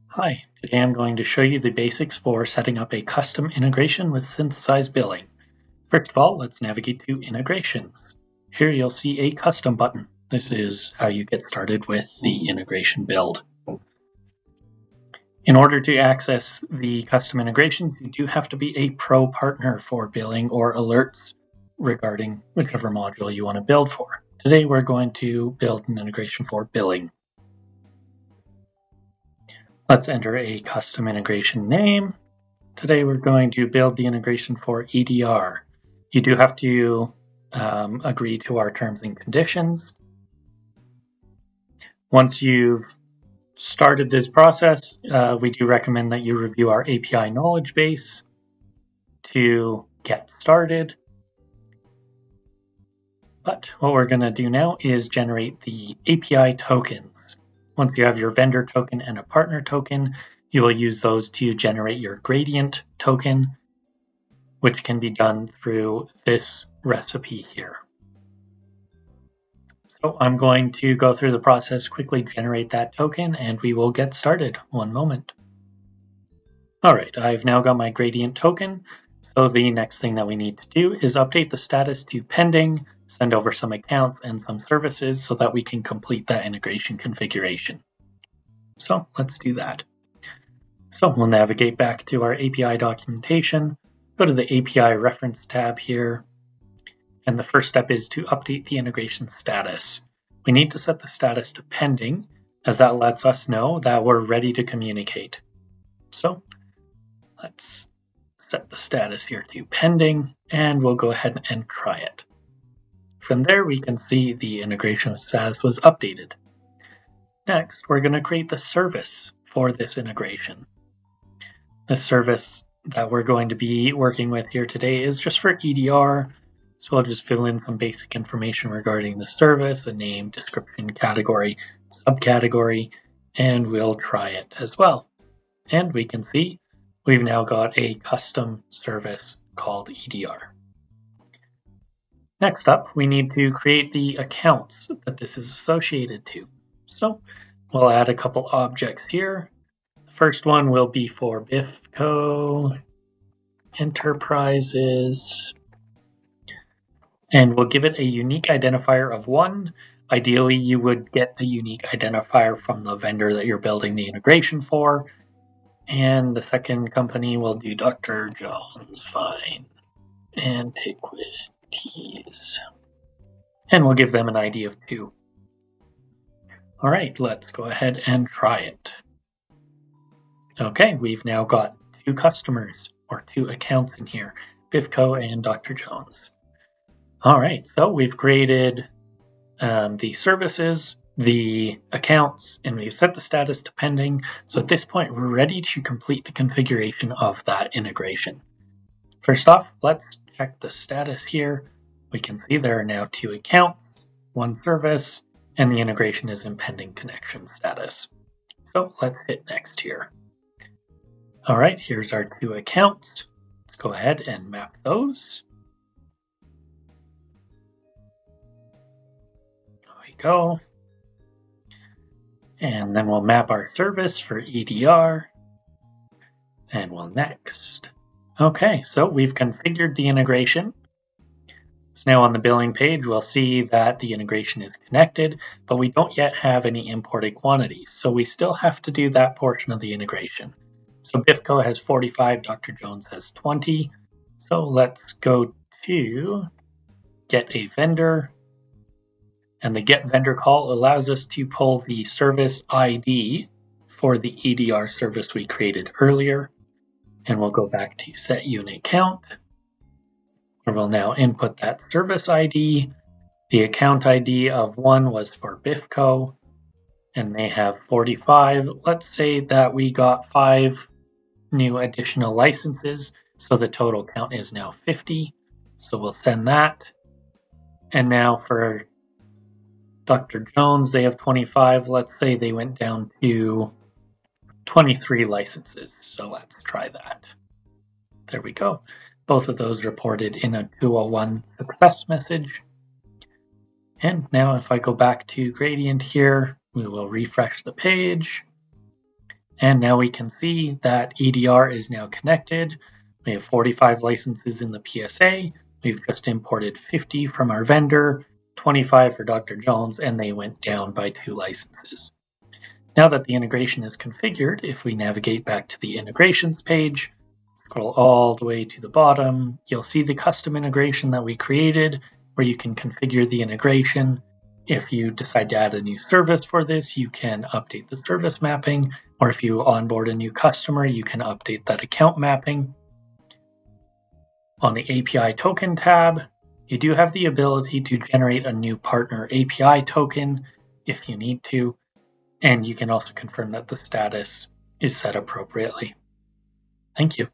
Hi, today I'm going to show you the basics for setting up a custom integration with Synthesize billing. First of all, let's navigate to Integrations. Here you'll see a Custom button. This is how you get started with the integration build. In order to access the custom integrations, you do have to be a pro partner for billing or alerts regarding whichever module you want to build for. Today we're going to build an integration for billing. Let's enter a custom integration name. Today we're going to build the integration for EDR. You do have to agree to our terms and conditions. Once you've started this process, we do recommend that you review our API knowledge base to get started. But what we're going to do now is generate the API tokens. Once you have your vendor token and a partner token, you will use those to generate your gradient token, which can be done through this recipe here. So I'm going to go through the process, quickly generate that token, and we will get started. One moment. All right, I've now got my gradient token. So the next thing that we need to do is update the status to pending, send over some accounts and some services so that we can complete that integration configuration. So let's do that. So we'll navigate back to our API documentation, go to the API reference tab here, and the first step is to update the integration status. We need to set the status to pending, as that lets us know that we're ready to communicate. So let's set the status here to pending, and we'll go ahead and try it. From there, we can see the integration status was updated. Next, we're going to create the service for this integration. The service that we're going to be working with here today is just for EDR, so I'll just fill in some basic information regarding the service, a name, description, category, subcategory, and we'll try it as well. And we can see we've now got a custom service called EDR. Next up, we need to create the accounts that this is associated to. So we'll add a couple objects here. The first one will be for BIFCO Enterprises, and we'll give it a unique identifier of 1. Ideally, you would get the unique identifier from the vendor that you're building the integration for. And the second company will do Dr. Jones Fine Antiquities. And we'll give them an ID of 2. All right, let's go ahead and try it. Okay, we've now got 2 customers, or 2 accounts in here, BIFCO and Dr. Jones. All right, so we've created the services, the accounts, and we've set the status to pending. So at this point, we're ready to complete the configuration of that integration. First off, let's check the status here. We can see there are now 2 accounts, 1 service, and the integration is in pending connection status. So let's hit next here. All right, here's our 2 accounts. Let's go ahead and map those. There we go. And then we'll map our service for EDR. And we'll next. Okay, so we've configured the integration. So now on the billing page, we'll see that the integration is connected, but we don't yet have any imported quantities. So we still have to do that portion of the integration. So BIFCO has 45, Dr. Jones has 20. So let's go to get a vendor. And the get vendor call allows us to pull the service ID for the EDR service we created earlier. And we'll go back to set unit count, where we'll now input that service ID. The account ID of 1 was for BIFCO, and they have 45. Let's say that we got 5 new additional licenses, so the total count is now 50. So we'll send that. And now for Dr. Jones, they have 25. Let's say they went down to 23 licenses. So let's try that. There we go. Both of those reported in a 201 success message. And now if I go back to Gradient here, we will refresh the page. And now we can see that EDR is now connected. We have 45 licenses in the PSA. We've just imported 50 from our vendor, 25 for Dr. Jones, and they went down by 2 licenses. Now that the integration is configured, if we navigate back to the integrations page, scroll all the way to the bottom, you'll see the custom integration that we created where you can configure the integration. If you decide to add a new service for this, you can update the service mapping, or if you onboard a new customer, you can update that account mapping. On the API token tab, you do have the ability to generate a new partner API token if you need to, and you can also confirm that the status is set appropriately. Thank you.